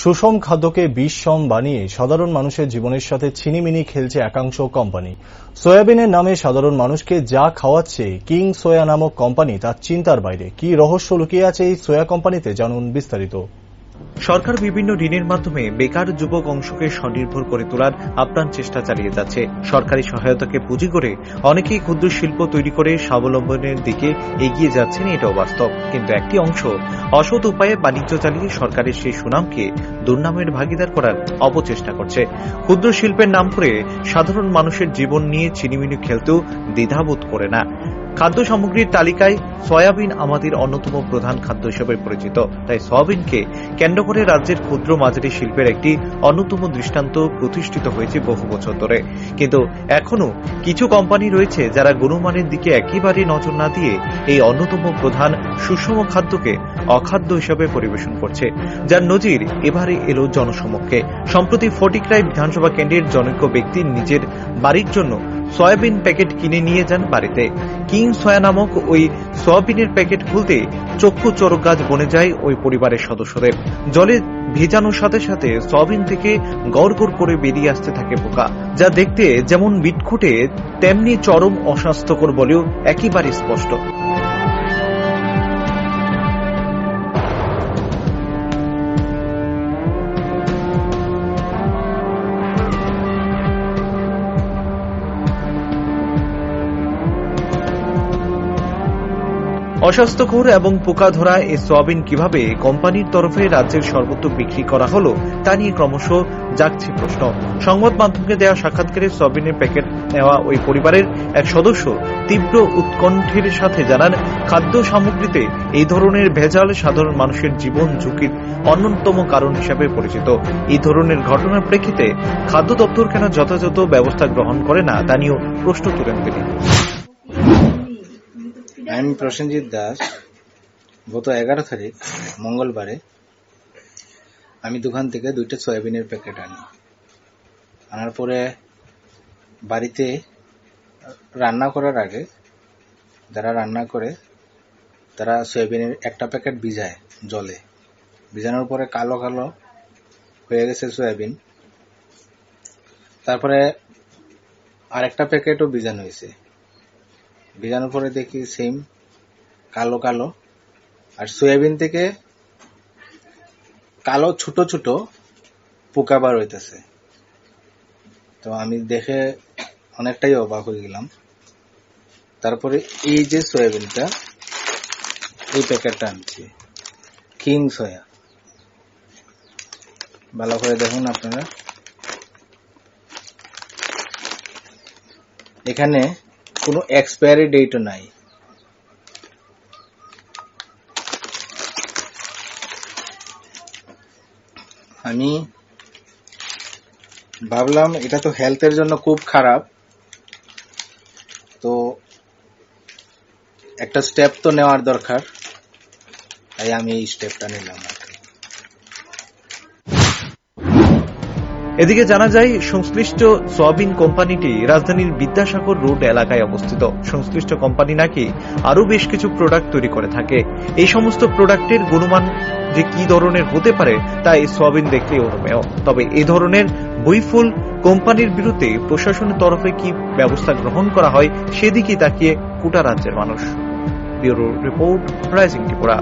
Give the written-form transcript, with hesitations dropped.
সুষম খাদ্যকে বিষম বানিয়ে সাধারণ মানুষের জীবনের সাথে ছিনিমিনি খেলছে একাংশ কোম্পানি। সয়াবিনের নামে সাধারণ মানুষকে যা খাওয়াচ্ছে কিং সোয়া নামক কোম্পানি তার চিন্তার বাইরে। কি রহস্য লুকিয়ে আছে এই সোয়া কোম্পানিতে, জানুন বিস্তারিত। সরকার বিভিন্ন ঋণের মাধ্যমে বেকার যুবক অংশকে স্বনির্ভর করে তোলার আপ্রাণ চেষ্টা চালিয়ে যাচ্ছে। সরকারি সহায়তাকে পুঁজি করে অনেকেই ক্ষুদ্র শিল্প তৈরি করে স্বাবলম্বনের দিকে এগিয়ে যাচ্ছেন, এটাও বাস্তব। কিন্তু একটি অংশ অসৎ উপায়ে বাণিজ্য চালিয়ে সরকারের সেই সুনামকে দুর্নামের ভাগিদার করার অপচেষ্টা করছে। ক্ষুদ্র শিল্পের নাম করে সাধারণ মানুষের জীবন নিয়ে ছিনিমিনি খেলতেও দ্বিধাবোধ করে না। খাদ্য সামগ্রীর তালিকায় সয়াবিন আমাদের অন্যতম প্রধান খাদ্য হিসেবে পরিচিত। তাই সয়াবিনকে কেন্দ্র করে রাজ্যের ক্ষুদ্র মাঝারি শিল্পের একটি অন্যতম দৃষ্টান্ত প্রতিষ্ঠিত হয়েছে বহু বছর ধরে। কিন্তু এখনো কিছু কোম্পানি রয়েছে যারা গুণমানের দিকে একেবারে নজর না দিয়ে এই অন্যতম প্রধান সুষম খাদ্যকে অখাদ্য হিসেবে পরিবেশন করছে, যার নজির এবারে এলো জনসমক্ষে। সম্প্রতি ফটিকরাই বিধানসভা কেন্দ্রের জনৈক ব্যক্তি নিজের বাড়ির জন্য সয়াবিন প্যাকেট কিনে নিয়ে যান বাড়িতে। কিং সোয়া নামক ওই সয়াবিনের প্যাকেট খুলতে চক্ষু চড়ক গাছ বনে যায় ওই পরিবারের সদস্যদের। জলে ভেজানোর সাথে সাথে সয়াবিন থেকে গড় গড় করে বেরিয়ে আসতে থাকে পোকা, যা দেখতে যেমন বিটখুটে তেমনি চরম অস্বাস্থ্যকর বলেও একেবারে স্পষ্ট। অস্বাস্থ্যকর এবং পোকা ধরা এই সয়াবিন কিভাবে কোম্পানির তরফে রাজ্যের সর্বত্র বিক্রি করা হলো তা নিয়ে ক্রমশ জাগছে প্রশ্ন। সংবাদ মাধ্যমকে দেওয়া সাক্ষাৎকারে সয়াবিনের প্যাকেট নেওয়া ওই পরিবারের এক সদস্য তীব্র উৎকণ্ঠের সাথে জানান, খাদ্য সামগ্রীতে এই ধরনের ভেজাল সাধারণ মানুষের জীবন ঝুঁকির অন্যতম কারণ হিসেবে পরিচিত। এই ধরনের ঘটনার প্রেক্ষিতে খাদ্য দপ্তর কেন যথাযথ ব্যবস্থা গ্রহণ করে না তা নিয়েও প্রশ্ন তুলেন তিনি। আমি প্রসেনজিৎ দাস। গত 11 তারিখ মঙ্গলবারে আমি দোকান থেকে 2টা সয়াবিনের প্যাকেট আনার পরে বাড়িতে রান্না করার আগে যারা রান্না করে তারা সয়াবিনের একটা প্যাকেট ভিজায় জলে। ভিজানোর পরে কালো কালো হয়ে গেছে সয়াবিন। তারপরে আরেকটা প্যাকেটও ভিজানো হয়েছে। ভিজানোর পরে দেখি সেম কালো কালো, আর সয়াবিন থেকে কালো ছোট ছোট পোকা বার হইতেছে। তো আমি দেখে অনেকটাই অবাক হয়ে গেলাম। তারপরে এই যে সয়াবিনটা, এই প্যাকেটটা আনছি কিং সোয়া। ভালো করে দেখুন আপনারা, এখানে কোনো এক্সপায়ারি ডেটও নাই। আমি ভাবলাম এটা তো হেলথের জন্য খুব খারাপ, তো একটা স্টেপ তো নেওয়ার দরকার, তাই আমি এই স্টেপটা নিলাম। এদিকে জানা যায়, সংশ্লিষ্ট সয়াবিন কোম্পানিটি রাজধানীর বিদ্যাসাগর রোড এলাকায় অবস্থিত। সংশ্লিষ্ট কোম্পানি নাকি আরো বেশ কিছু প্রোডাক্ট তৈরি করে থাকে। এই সমস্ত প্রোডাক্টের গুণমান যে কি ধরনের হতে পারে তা এই সয়াবিন দেখলে অনুমেয়। তবে এই ধরনের বইফুল কোম্পানির বিরুদ্ধে প্রশাসনের তরফে কি ব্যবস্থা গ্রহণ করা হয় সেদিকে তাকিয়ে গোটা রাজ্যের মানুষ। Bureau report, rising Tripura.